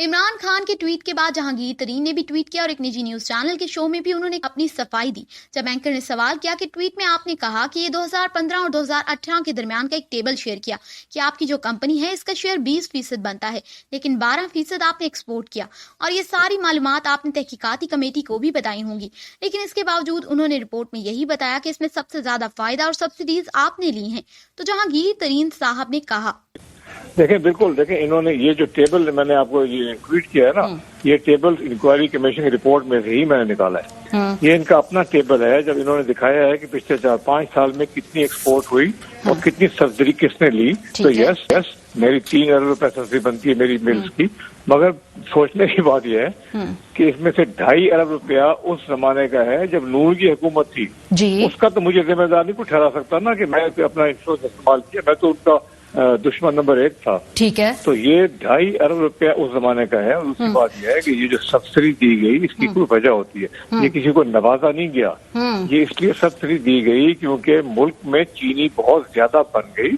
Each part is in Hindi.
इमरान खान के ट्वीट के बाद जहांगीर तरीन ने भी ट्वीट किया और एक निजी न्यूज चैनल के शो में भी उन्होंने अपनी सफाई दी। जब एंकर ने सवाल किया कि ट्वीट में आपने कहा कि ये 2015 और 2018 के दरमियान का एक टेबल शेयर किया कि आपकी जो कंपनी है इसका शेयर 20% बनता है, लेकिन 12% आपने एक्सपोर्ट किया और ये सारी मालूमात आपने तहकीकाती कमेटी को भी बताई होंगी, लेकिन इसके बावजूद उन्होंने रिपोर्ट में यही बताया कि इसमें सबसे ज्यादा फायदा और सब्सिडीज आपने ली हैं। तो जहांगीर तरीन साहब ने कहा, देखें बिल्कुल देखें, इन्होंने ये जो टेबल मैंने आपको ये ट्वीट किया है ना, ये टेबल इंक्वायरी कमीशन की रिपोर्ट में से ही मैंने निकाला है। ये इनका अपना टेबल है, जब इन्होंने दिखाया है कि पिछले 4-5 साल में कितनी एक्सपोर्ट हुई और कितनी सब्सिडी किसने ली। तो यस मेरी 3 अरब रुपए सब्सिडी बनती है मेरी मिल्स की, मगर सोचने की बात यह है कि इसमें से 2.5 अरब रुपया उस जमाने का है जब नून की हुकूमत थी जी। उसका तो मुझे जिम्मेदार नहीं कोई ठहरा सकता ना कि मैं अपना इंफ्लुएंस इस्तेमाल किया, मैं तो उनका दुश्मन नंबर 1 था। ठीक है, तो ये 2.5 अरब रुपया उस जमाने का है। और दूसरी बात यह है कि ये जो सब्सिडी दी गई इसकी कोई वजह होती है, ये किसी को नवाजा नहीं गया। ये इसलिए सब्सिडी दी गई क्योंकि मुल्क में चीनी बहुत ज्यादा बन गई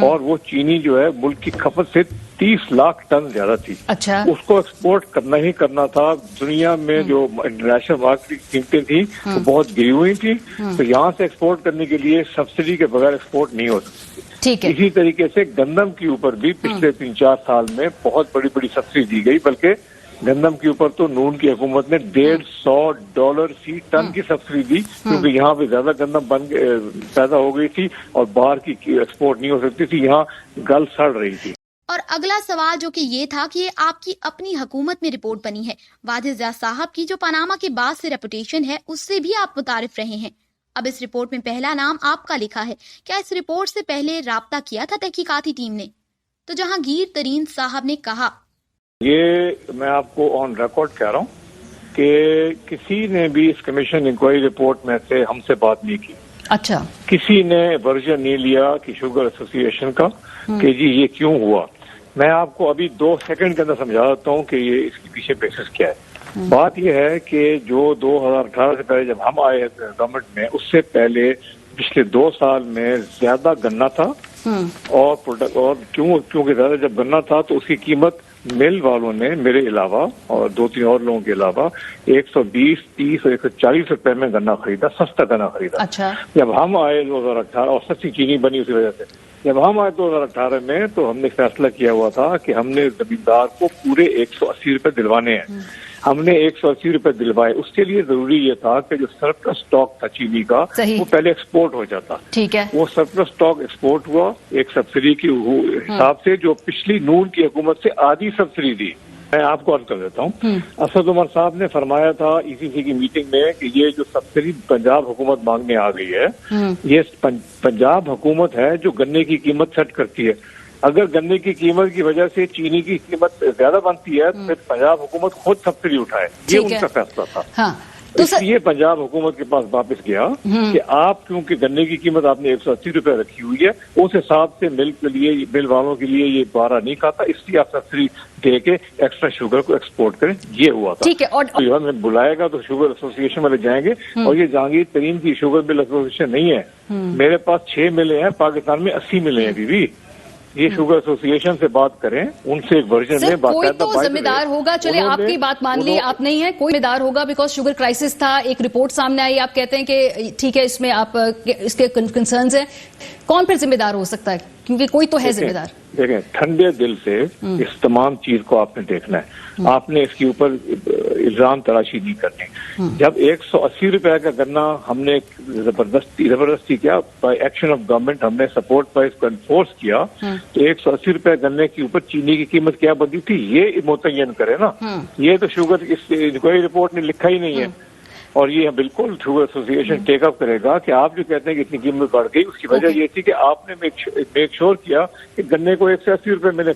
और वो चीनी जो है मुल्क की खपत से 30 लाख टन ज्यादा थी। अच्छा, उसको एक्सपोर्ट करना ही करना था। दुनिया में जो इंटरनेशनल मार्केट की कीमतें थी वो बहुत गिरी हुई थी, तो यहाँ से एक्सपोर्ट करने के लिए सब्सिडी के बगैर एक्सपोर्ट नहीं हो सकती। ठीक है, इसी तरीके से गंदम के ऊपर भी पिछले 3-4 साल में बहुत बड़ी बड़ी सब्सिडी दी गई, बल्कि गंदम के ऊपर तो नून की हुकूमत ने $150 फी टन की सब्सिडी दी, क्योंकि यहाँ पे ज्यादा गंदम पैदा हो गई थी और बाहर की एक्सपोर्ट नहीं हो सकती थी, यहाँ गल सड़ रही थी। और अगला सवाल जो कि ये था कि ये आपकी अपनी हुकूमत में रिपोर्ट बनी है, वाजिद साहब की जो पनामा के बाद से रेपुटेशन है उससे भी आप मुतारिफ रहे हैं। अब इस रिपोर्ट में पहला नाम आपका लिखा है, क्या इस रिपोर्ट से पहले राब्ता किया था तहकीकाती टीम ने? तो जहांगीर तरीन साहब ने कहा, ये मैं आपको ऑन रिकॉर्ड कह रहा हूँ कि किसी ने भी इस कमीशन इंक्वायरी रिपोर्ट में से हमसे बात नहीं की। अच्छा, किसी ने वर्जन नहीं लिया कि शुगर एसोसिएशन का कि जी ये क्यों हुआ। मैं आपको अभी 2 सेकंड के अंदर समझा देता हूँ कि ये इसके पीछे बेसिस क्या है। बात यह है कि जो 2018 से पहले जब हम आए गवर्नमेंट में, उससे पहले पिछले 2 साल में ज्यादा गन्ना था और क्योंकि ज्यादा जब गन्ना था तो उसकी कीमत मिल वालों ने मेरे अलावा और 2-3 और लोगों के अलावा 120, 30 और 140 रुपए में गन्ना खरीदा, सस्ता गन्ना खरीदा। अच्छा, जब हम आए 2018 और सस्ती चीनी बनी उसी वजह से, जब हम आए 2018 में तो हमने फैसला किया हुआ था कि हमने जमींदार को पूरे 180 रुपए दिलवाने हैं। हमने 180 रुपए दिलवाए। उसके लिए जरूरी ये था कि जो सरप्लस स्टॉक था चीनी का वो पहले एक्सपोर्ट हो जाता। ठीक है, वो सरप्लस स्टॉक एक्सपोर्ट हुआ एक सब्सिडी के हिसाब से, जो पिछली नून की हुकूमत से आधी सब्सिडी दी। मैं आपको अर्ज कर देता हूँ, असद उमर साहब ने फरमाया था ईसीसी की मीटिंग में कि ये जो सब्सिडी पंजाब हुकूमत मांगने आ गई है, ये पंजाब हुकूमत है जो गन्ने की कीमत सेट करती है। अगर गन्ने की कीमत की वजह से चीनी की कीमत ज्यादा बनती है तो फिर पंजाब हुकूमत खुद सब्सिडी उठाए, ये उनका फैसला था। हाँ, तो इसलिए पंजाब हुकूमत के पास वापस गया कि आप क्योंकि गन्ने की कीमत आपने 180 रुपए रखी हुई है, उस हिसाब से मिल के लिए, मिल वालों के लिए ये बारा नहीं खाता, इसलिए आप सब्सिडी दे के एक्स्ट्रा शुगर को एक्सपोर्ट करें। ये हुआ था। ठीक है, और बुलाएगा तो शुगर एसोसिएशन वाले जाएंगे, और ये जहांगीर तरीन की शुगर मिल एसोसिएशन नहीं है। मेरे पास 6 मिलें हैं, पाकिस्तान में 80 मिले हैं दीदी। ये शुगर एसोसिएशन से बात करें, उनसे एक वर्जन में कोई तो जिम्मेदार होगा। चलिए आपकी बात मान ली, आप नहीं है, कोई जिम्मेदार होगा, बिकॉज शुगर क्राइसिस था, एक रिपोर्ट सामने आई, आप कहते हैं कि ठीक है इसमें आप इसके कंसर्न्स हैं, कौन फिर जिम्मेदार हो सकता है? क्योंकि कोई तो है जिम्मेदार। देखें, ठंडे दिल से इस तमाम चीज को आपने देखना है, आपने इसके ऊपर इल्जाम तराशी नहीं करनी। जब 180 रुपए का गन्ना हमने जबरदस्ती क्या, बाय एक्शन ऑफ गवर्नमेंट हमने सपोर्ट पर इसको एनफोर्स किया, तो 180 रुपए गन्ने के ऊपर चीनी की कीमत क्या बनती थी ये मुतय्यन करे ना। ये तो शुगर इस इंक्वायरी रिपोर्ट ने लिखा ही नहीं है, और ये बिल्कुल शुगर एसोसिएशन टेकअप करेगा कि आप जो कहते हैं कि इतनी कीमत बढ़ गई, उसकी वजह ये थी कि आपने मेक श्योर किया कि गन्ने को 180 रुपए मिले।